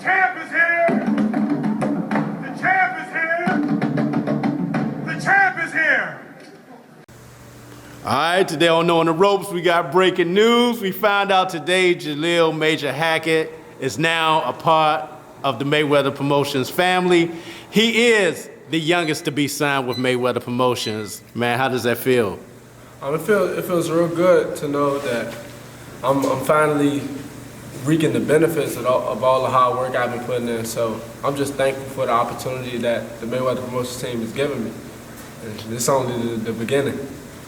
champ is here! The champ is here! The champ is here! All right, today on Knowing the Ropes, we got breaking news. We found out today JALIL Major Hackett is now a part of the Mayweather Promotions family. He is the youngest to be signed with Mayweather Promotions. Man, how does that feel? It feels real good to know that I'm finally reaping the benefits of all the hard work I've been putting in. So I'm just thankful for the opportunity that the Mayweather Promotions team has given me. And this is only the beginning.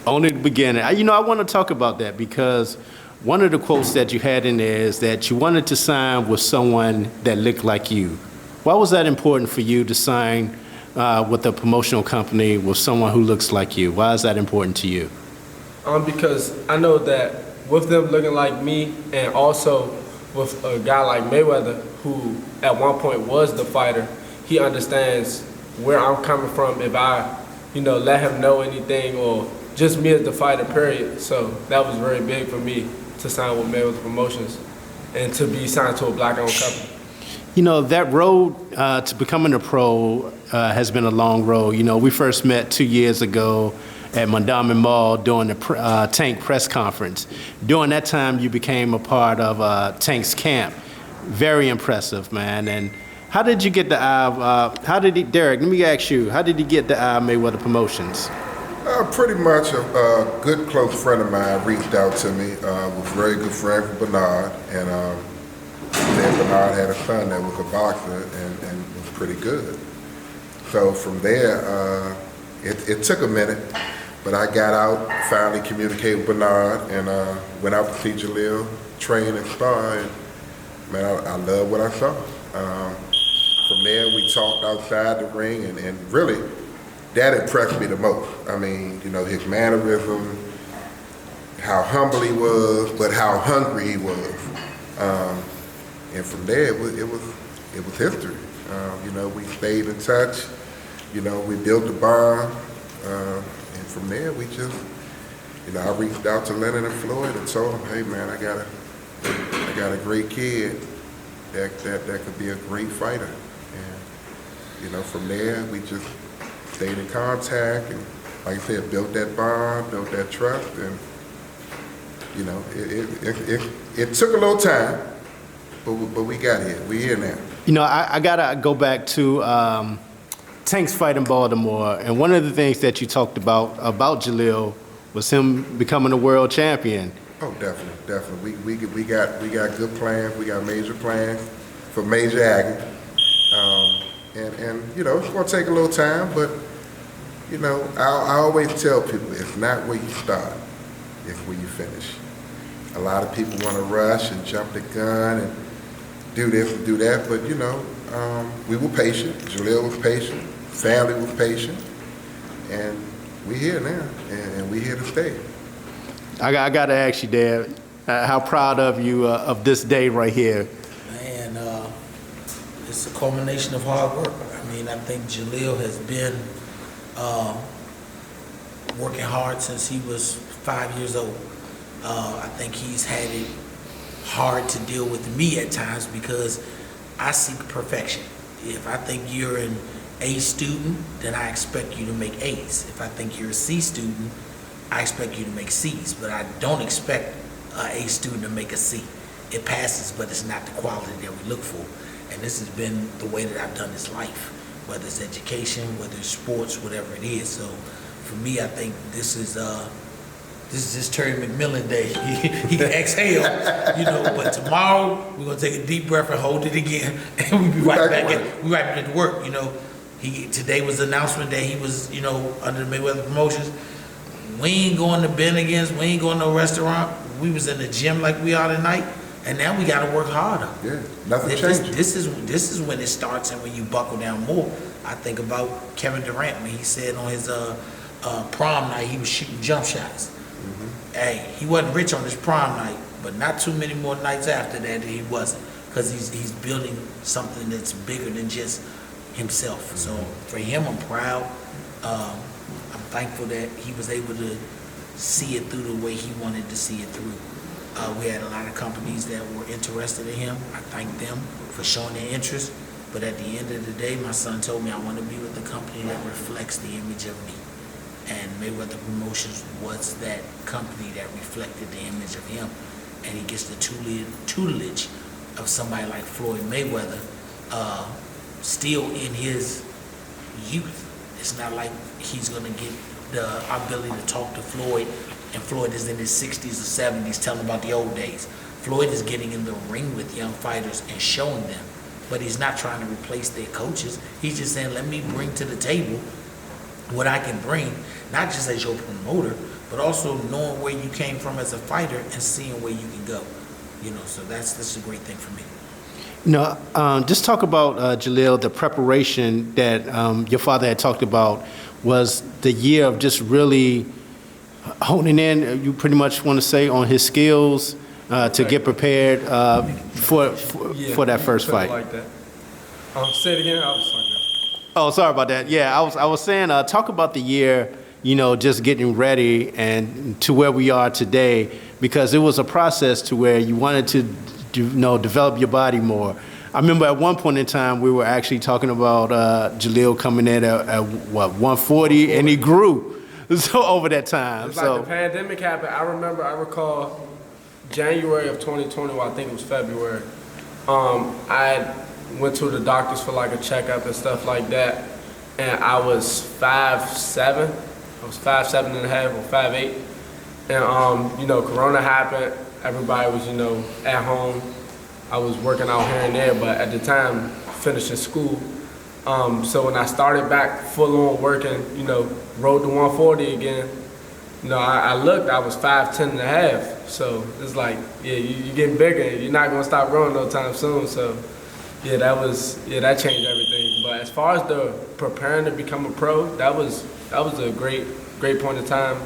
Only the beginning. You know, I want to talk about that because one of the quotes that you had in there is that you wanted to sign with someone that looked like you. Why was that important for you to sign with a promotional company with someone who looks like you? Why is that important to you? Because I know that with them looking like me and also with a guy like Mayweather, who at one point was the fighter, he understands where I'm coming from if I, let him know anything, or just me as the fighter, period. So that was very big for me to sign with Mayweather Promotions and to be signed to a black-owned company. You know, that road to becoming a pro has been a long road. You know, we first met 2 years ago at Mondawmin Mall during the Tank press conference. During that time, you became a part of Tank's camp. Very impressive, man. And how did you get the eye of, Derek, let me ask you, how did you get the eye of Mayweather Promotions? Pretty much a good close friend of mine reached out to me, was a very good friend with Bernard, and Bernard had a son that was a boxer and was pretty good. So from there, it took a minute, but I got out, finally communicated with Bernard, and went out to see JALIL, train and spar, and man, I love what I saw. From there, we talked outside the ring, and really, that impressed me the most. I mean, his mannerism, how humble he was, but how hungry he was. And from there, it was history. We stayed in touch. We built a bond. And from there, we just, I reached out to Leonard and Floyd and told them, hey man, I got a great kid that could be a great fighter. And, from there, we just stayed in contact, and like I said, built that bond, built that trust, and it took a little time, but we got here. We here now. I gotta go back to Tank's fight in Baltimore, and one of the things that you talked about JALIL was him becoming a world champion. Oh, definitely. We got good plans. We got major plans for Major Hackett. And it's gonna take a little time, but I always tell people it's not where you start, it's where you finish. A lot of people want to rush and jump the gun and do this and do that, but we were patient. JALIL was patient. Family was patient, and we're here now, and we're here to stay. I got to ask you, Dad, how proud of you of this day right here? Man, it's a culmination of hard work. I mean, I think JALIL has been working hard since he was 5 years old. I think he's had it hard to deal with me at times because I seek perfection. If I think you're an A student, then I expect you to make A's. If I think you're a C student, I expect you to make C's, but I don't expect an A student to make a C. It passes, but it's not the quality that we look for. And this has been the way that I've done this life, whether it's education, whether it's sports, whatever it is. So for me, I think this is just Terry McMillan day. He can exhale, but tomorrow we're gonna take a deep breath and hold it again, and we'll be right back at work. Today was the announcement that he was, under the Mayweather Promotions. We ain't going to Bennigan's, we ain't going to no restaurant. We was in the gym like we are tonight, and now we got to work harder. Yeah, nothing changed. This is when it starts and when you buckle down more. I think about Kevin Durant when he said on his prom night he was shooting jump shots. Mm-hmm. Hey, he wasn't rich on his prom night, but not too many more nights after that he wasn't, because he's building something that's bigger than just himself. So for him, I'm proud. I'm thankful that he was able to see it through the way he wanted to see it through. We had a lot of companies that were interested in him. I thank them for showing their interest. But at the end of the day, my son told me I want to be with a company that reflects the image of me. And Mayweather Promotions was that company that reflected the image of him. And he gets the tutelage of somebody like Floyd Mayweather, still in his youth. It's not like he's going to get the ability to talk to Floyd, and Floyd is in his 60s or 70s telling about the old days. Floyd is getting in the ring with young fighters and showing them, but he's not trying to replace their coaches. He's just saying, let me bring to the table what I can bring, not just as your promoter, but also knowing where you came from as a fighter and seeing where you can go. You know, so that's a great thing for me. No, just talk about, JALIL, the preparation that your father had talked about was the year of just really honing in, you pretty much want to say, on his skills to get prepared for that first fight. Like that. Say it again. I was talking. Oh, sorry about that. Yeah, I was saying, talk about the year, you know, just getting ready and to where we are today, because it was a process to where you wanted to, develop your body more. I remember at one point in time, we were actually talking about JALIL coming in at what, 140, and he grew so over that time. It's like the pandemic happened. I recall January of 2020, well, I think it was February. I went to the doctors for like a checkup and stuff like that, and I was 5'7". I was 5'7" and a half or 5'8". And Corona happened. Everybody was, at home. I was working out here and there, but at the time, finishing school. So when I started back full on working, rode to 140 again, I looked, I was 5'10" and a half. So it's like, yeah, you're getting bigger. You're not gonna stop growing no time soon. So yeah, that changed everything. But as far as the preparing to become a pro, that was a great point in time.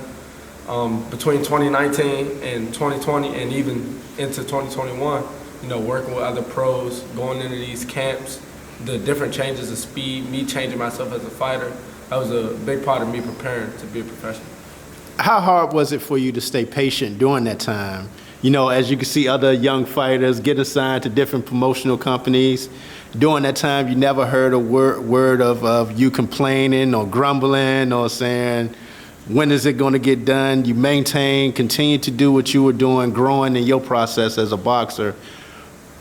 Between 2019 and 2020 and even into 2021, working with other pros, going into these camps, the different changes of speed, me changing myself as a fighter, that was a big part of me preparing to be a professional. How hard was it for you to stay patient during that time? As you can see other young fighters get assigned to different promotional companies. During that time, you never heard a word of you complaining or grumbling or saying, when is it going to get done? You continue to do what you were doing, growing in your process as a boxer.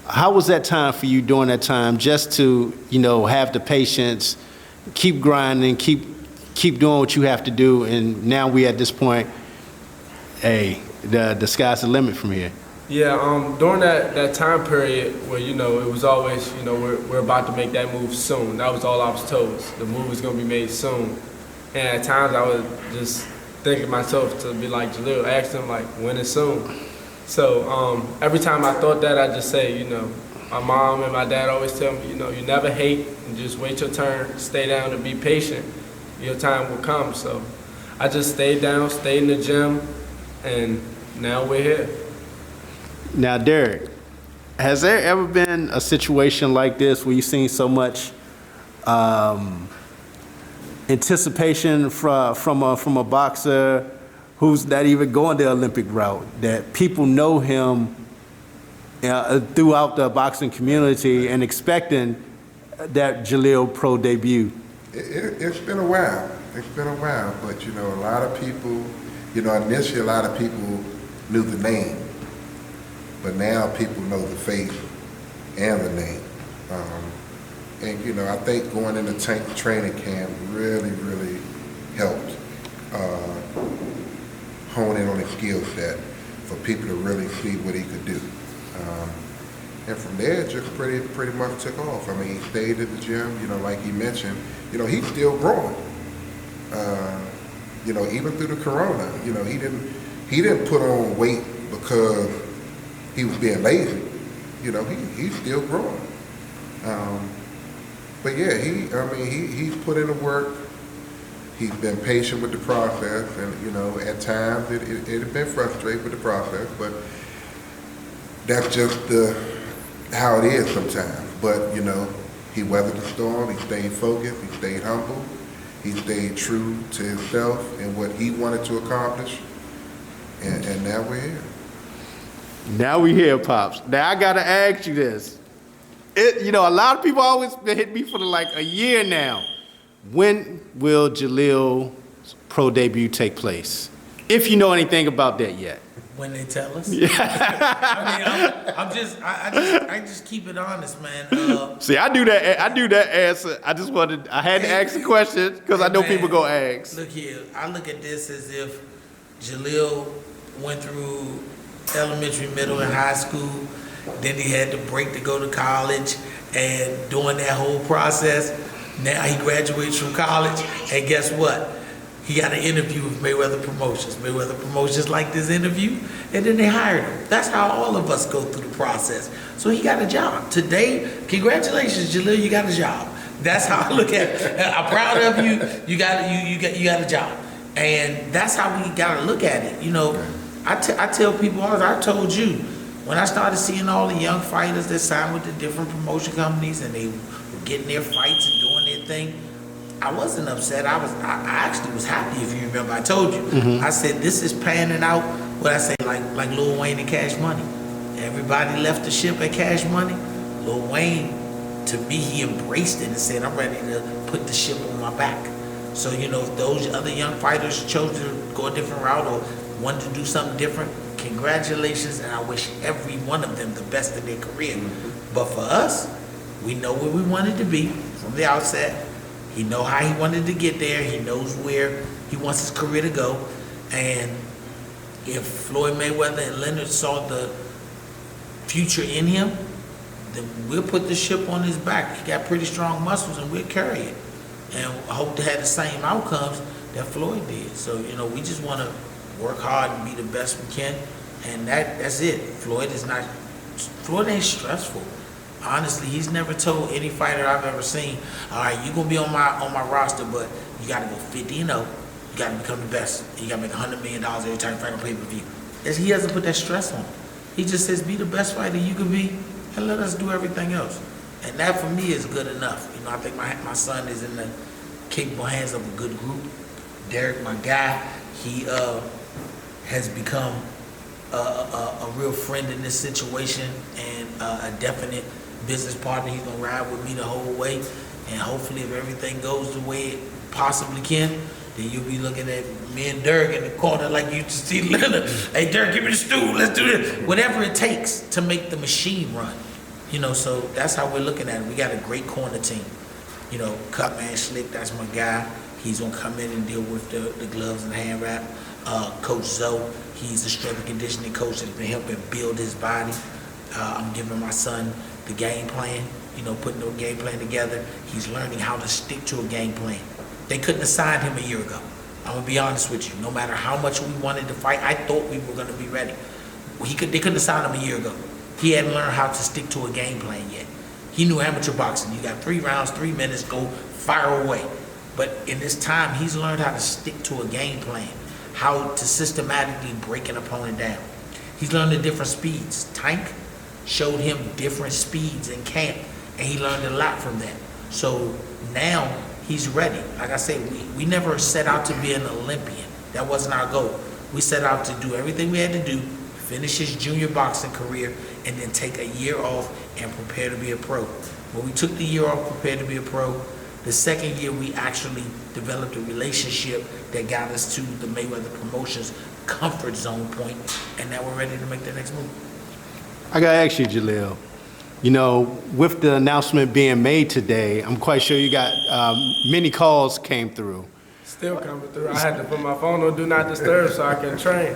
How was that time for you during that time, just to, have the patience, keep grinding, keep doing what you have to do, and now we at this point, hey, the sky's the limit from here. Yeah, during that time period where, it was always, we're about to make that move soon. That was all I was told. The move was going to be made soon. And at times I would just think of myself to be like JALIL, ask him like, when is soon? So every time I thought that, I just say, my mom and my dad always tell me, you never hate, and just wait your turn, stay down and be patient. Your time will come. So I just stayed down, stayed in the gym, and now we're here. Now, Derek, has there ever been a situation like this where you've seen so much anticipation from a boxer who's not even going the Olympic route, that people know him throughout the boxing community and expecting that JALIL pro debut? It's been a while. It's been a while, but a lot of people, initially a lot of people knew the name, but now people know the face and the name. And I think going into tank training camp really helped hone in on his skill set for people to really see what he could do. And from there, it just pretty much took off. I mean, he stayed at the gym, like he mentioned, he's still growing. Even through the corona, he didn't put on weight because he was being lazy. He's still growing. But yeah, he's put in the work. He's been patient with the process, and at times it had been frustrating with the process, but that's just how it is sometimes. But he weathered the storm. He stayed focused. He stayed humble. He stayed true to himself and what he wanted to accomplish, and now we're here. Now we here, Pops. Now I gotta ask you this. A lot of people always hit me for like a year now. When will Jalil's pro debut take place? If you know anything about that yet. When they tell us. Yeah. I just keep it honest, man. See, I do that answer. I had to ask the question because I know people go ask. Look here, I look at this as if Jalil went through elementary, middle, and high school. Then he had to break to go to college, and during that whole process, now he graduates from college, and guess what? He got an interview with Mayweather Promotions. Mayweather Promotions liked this interview, and then they hired him. That's how all of us go through the process. So he got a job. Today, congratulations, Jalil, you got a job. That's how I look at it. I'm proud of you. You got a job. And that's how we got to look at it. I tell people all the time, I told you, when I started seeing all the young fighters that signed with the different promotion companies and they were getting their fights and doing their thing, I wasn't upset. I actually was happy. If you remember, I told you. I said this is panning out. What I say, like Lil Wayne and Cash Money. Everybody left the ship at Cash Money. Lil Wayne, to me, he embraced it and said, "I'm ready to put the ship on my back." So if those other young fighters chose to go a different route or wanted to do something different, congratulations, and I wish every one of them the best in their career. But for us, we know where we wanted to be from the outset. He know how he wanted to get there. He knows where he wants his career to go. And if Floyd Mayweather and Leonard saw the future in him, then we'll put the ship on his back. He got pretty strong muscles, and we'll carry it. And I hope to have the same outcomes that Floyd did. So, we just want to work hard and be the best we can. And that's it. Floyd ain't stressful. Honestly, he's never told any fighter I've ever seen, all right, you're going to be on my roster, but you got to go 50-0. You got to become the best. You got to make $100 million every time you fight on pay-per-view. He hasn't put that stress on him. He just says, be the best fighter you can be, and let us do everything else. And that, for me, is good enough. I think my son is in the capable hands of a good group. Derek, my guy, he has become a real friend in this situation and a definite business partner. He's gonna ride with me the whole way, and hopefully if everything goes the way it possibly can, then you'll be looking at me and Dirk in the corner like you used to see Leonard. Hey Dirk, give me the stool, let's do this. Whatever it takes to make the machine run. So that's how we're looking at it. We got a great corner team. Cutman Slick, that's my guy. He's gonna come in and deal with the gloves and the hand wrap. Coach Zoe, he's a strength and conditioning coach that's been helping build his body. I'm giving my son the game plan, putting the game plan together. He's learning how to stick to a game plan. They couldn't have signed him a year ago. I'm gonna be honest with you. No matter how much we wanted to fight, I thought we were gonna be ready. They couldn't have signed him a year ago. He hadn't learned how to stick to a game plan yet. He knew amateur boxing. You got 3 rounds, 3 minutes, go fire away. But in this time, he's learned how to stick to a game plan, how to systematically break an opponent down. He's learned the different speeds. Tank showed him different speeds in camp, and he learned a lot from that. So now he's ready. Like I said, we never set out to be an Olympian. That wasn't our goal. We set out to do everything we had to do, finish his junior boxing career, and then take a year off and prepare to be a pro. When we took the year off, prepared to be a pro, the second year we actually developed a relationship that got us to the Mayweather Promotions comfort zone point, and now we're ready to make the next move. I gotta ask you, Jalil. With the announcement being made today, I'm quite sure you got many calls came through. Still coming through. I had to put my phone on Do Not Disturb so I can train.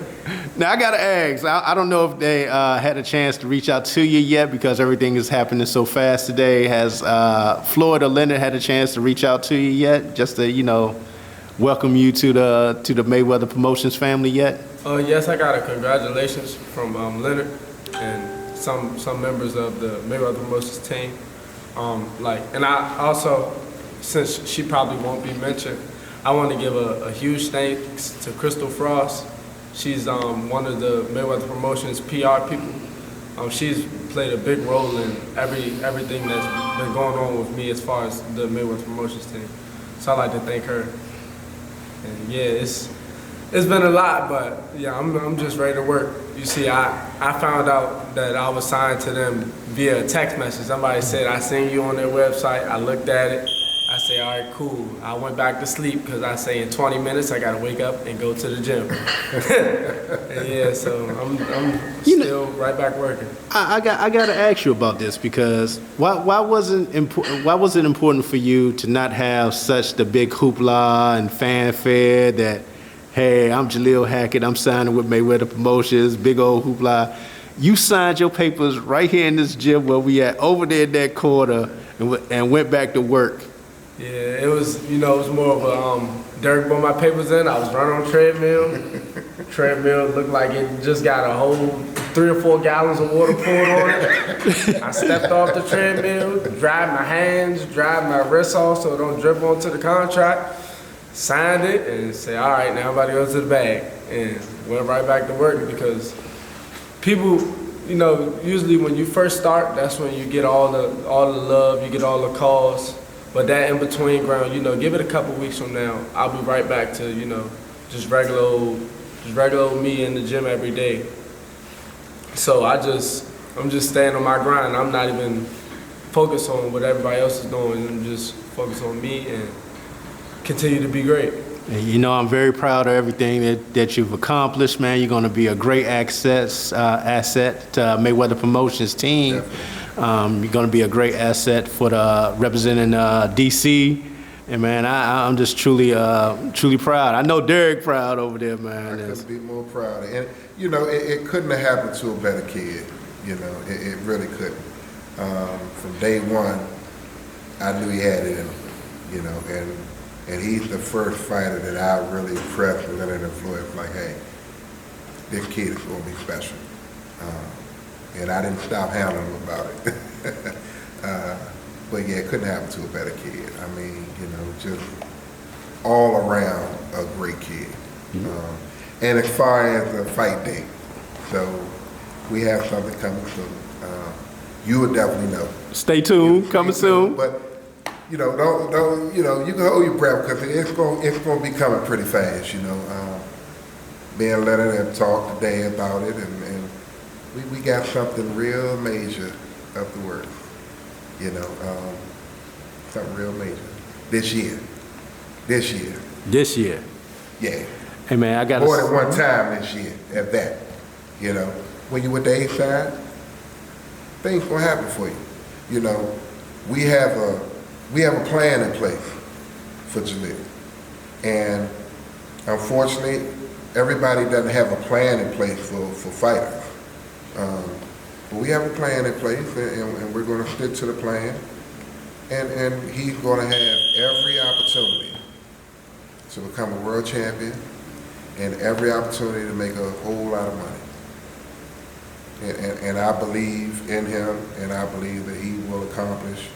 Now, I got to ask, I don't know if they had a chance to reach out to you yet because everything is happening so fast today. Has Floyd or Leonard had a chance to reach out to you yet, just to, welcome you to the Mayweather Promotions family yet? Yes, I got a congratulations from Leonard and some members of the Mayweather Promotions team. And I also, since she probably won't be mentioned, I want to give a huge thanks to Crystal Frost. She's one of the Mayweather Promotions PR people. She's played a big role in everything that's been going on with me as far as the Mayweather Promotions team. So I'd like to thank her. And yeah, it's been a lot, but yeah, I'm just ready to work. you see, I found out that I was signed to them via a text message. Somebody said, I seen you on their website. I looked at it. I say, all right, cool. I went back to sleep because I say in 20 minutes I got to wake up and go to the gym. And yeah, so I'm still right back working. I got to ask you about this because why was it important for you to not have such the big hoopla and fanfare that, hey, I'm Jalil Hackett, I'm signing with Mayweather Promotions, big old hoopla. You signed your papers right here in this gym where we at, over there in that corner, and went back to work. Yeah, it was, it was more of a, Derek brought my papers in, I was running on treadmill. Treadmill looked like it just got a whole 3 or 4 gallons of water poured on it. I stepped off the treadmill, dried my hands, dried my wrists off so it don't drip onto the contract, signed it, and said, all right, now everybody goes to the bag. And went right back to work because people, usually when you first start, that's when you get all the love, you get all the calls. But that in between ground, give it a couple weeks from now, I'll be right back to, just regular old me in the gym every day. So I'm just staying on my grind. I'm not even focused on what everybody else is doing. I'm just focused on me and continue to be great. I'm very proud of everything that you've accomplished, man. You're going to be a great asset to Mayweather Promotions team. You're going to be a great asset for representing DC. And man, I'm just truly proud. I know Derek proud over there, man. I couldn't be more proud. And it couldn't have happened to a better kid. It really couldn't. From day one, I knew he had it in him. And he's the first fighter that I really impressed with an influence. Like, hey, this kid is going to be special. And I didn't stop hounding him about it. But yeah, it couldn't happen to a better kid. I mean, just all around a great kid. And as far as the fight date, so we have something coming soon. You would definitely know. Stay tuned, coming soon. But don't you can hold your breath because it's going to be coming pretty fast. Me and Leonard have talked today about it, and we got something real major up the works. Something real major this year. This year. Yeah. Hey man, I got more than one time this year at that. When you with the A side, things gonna happen for you. We have a plan in place for Jalil, and unfortunately, everybody doesn't have a plan in place for fighters. But we have a plan in place, and we're going to stick to the plan. And he's going to have every opportunity to become a world champion, and every opportunity to make a whole lot of money. And I believe in him, and I believe that he will accomplish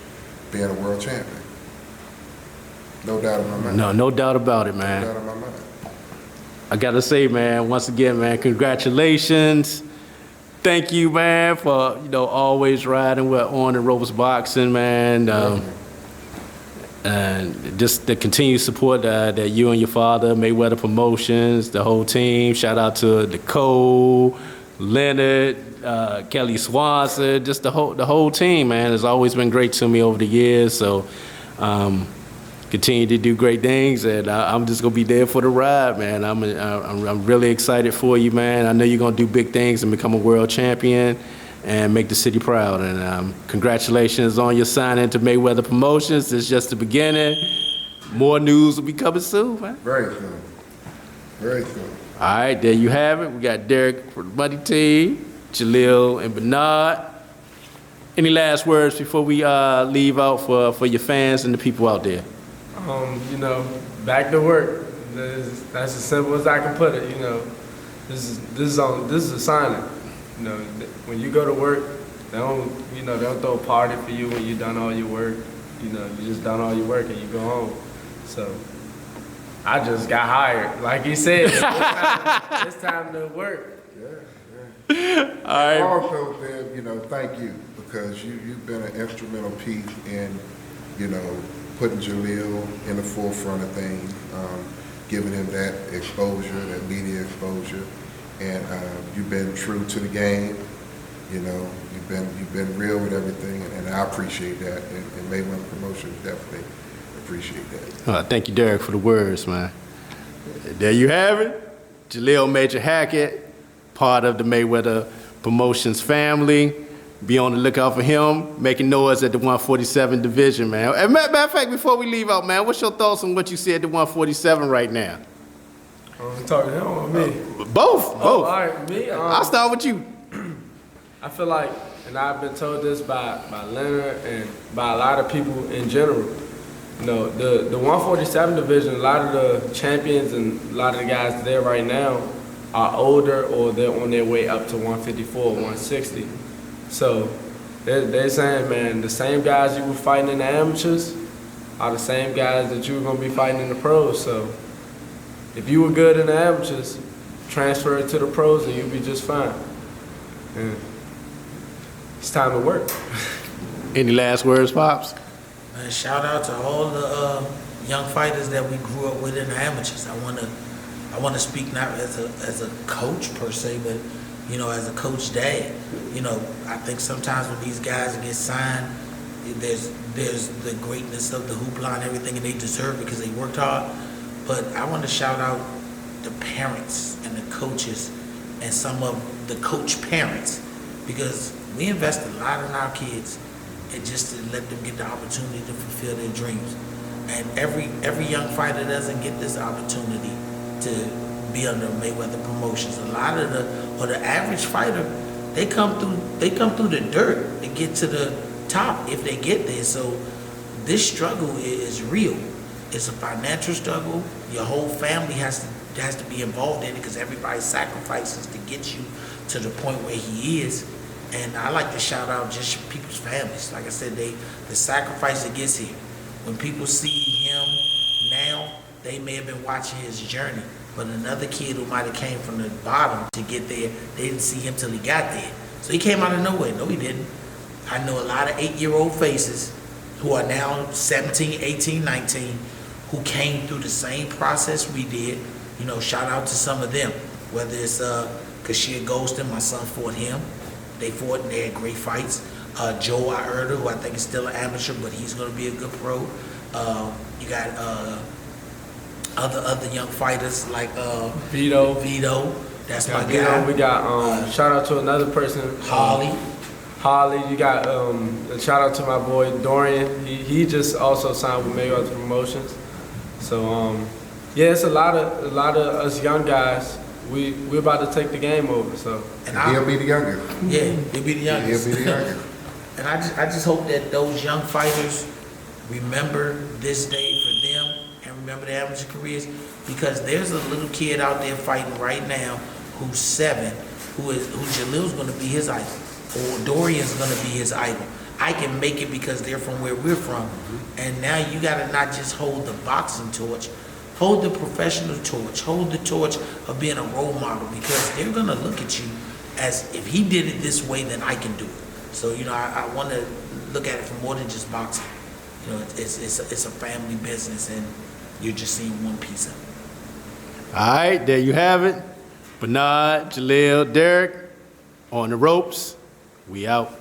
being a world champion. No doubt in my mind. No doubt about it, man. No doubt in my mind. I gotta say, man, once again, man, congratulations. Thank you, man, for always riding with On the Ropes Boxing, man, and just the continued support that you and your father, Mayweather Promotions, the whole team. Shout out to Nicole, Leonard, Kelly Swanson, just the whole team, man. Has always been great to me over the years. So continue to do great things, and I'm just gonna be there for the ride, man. I'm really excited for you, man. I know you're gonna do big things and become a world champion and make the city proud. And congratulations on your signing to Mayweather Promotions. It's just the beginning. More news will be coming soon, man. Very soon. Very soon. All right, there you have it. We got Derek for the Money Team, Jalil and Bernard. Any last words before we leave out for your fans and the people out there? Back to work. That's as simple as I can put it. This is a signing. When you go to work, they don't throw a party for you when you done all your work. You just done all your work and you go home. So I just got hired, like he said. It's time to work. Yeah. All right. Also, Deb, thank you because you've been an instrumental piece in, putting Jalil in the forefront of things, giving him that exposure, that media exposure, and you've been true to the game. You know, you've been real with everything, and I appreciate that. And Mayweather Promotions definitely appreciate that. Thank you, Derek, for the words, man. There you have it. JALIL Major Hackett, part of the Mayweather Promotions family. Be on the lookout for him, making noise at the 147 division, man. And matter of fact, before we leave out, man, what's your thoughts on what you see at the 147 right now? You talking to him or me? Both. All right, me. I'll start with you. I feel like, and I've been told this by Leonard and by a lot of people in general, you know, the 147 division, a lot of the champions and a lot of the guys there right now are older or they're on their way up to 154, 160. So they're saying, man, the same guys you were fighting in the amateurs are the same guys that you were going to be fighting in the pros. So if you were good in the amateurs, transfer it to the pros and you'll be just fine. And it's time to work. Any last words, Pops? Man, shout out to all the young fighters that we grew up with in the amateurs. I want to speak not as a coach per se, but you know, as a coach dad. You know, I think sometimes when these guys get signed, there's the greatness of the hoopla and everything, and they deserve it because they worked hard. But I want to shout out the parents and the coaches and some of the coach parents, because we invest a lot in our kids and just to let them get the opportunity to fulfill their dreams. And every young fighter doesn't get this opportunity to be under Mayweather Promotions. A lot of the average fighter, they come through the dirt to get to the top if they get there. So this struggle is real. It's a financial struggle. Your whole family has to be involved in it because everybody sacrifices to get you to the point where he is. And I like to shout out just people's families. Like I said, the sacrifice that gets here. When people see him now, they may have been watching his journey. But another kid who might have came from the bottom to get there, they didn't see him till he got there. So he came out of nowhere. No, he didn't. I know a lot of 8-year-old faces who are now 17, 18, 19, who came through the same process we did. You know, shout out to some of them. Whether it's Kashir Golston, my son fought him. They fought and they had great fights. Joe Ierta, who I think is still an amateur, but he's going to be a good pro. You got other young fighters like Vito. That's Yeah, my Vito. guy. We got shout out to another person, Holly. You got shout out to my boy Dorian. He just also signed with Mayweather Promotions. So yeah, it's a lot of us young guys. We're about to take the game over. So And he'll be the youngest. Yeah, he'll be the youngest. He'll be the youngest. And I just hope that those young fighters remember this day for them and remember their amateur careers, because there's a little kid out there fighting right now who's 7, who JALIL's going to be his idol, or Dorian's going to be his idol. I can make it because they're from where we're from. And now you got to not just hold the boxing torch, hold the professional torch, hold the torch of being a role model, because they're going to look at you as, if he did it this way, then I can do it. So, you know, I want to look at it for more than just boxing. You know, it's a family business, and you're just seeing one piece of it. All right, there you have it. Bernard, JALIL, Derek, on the ropes. We out.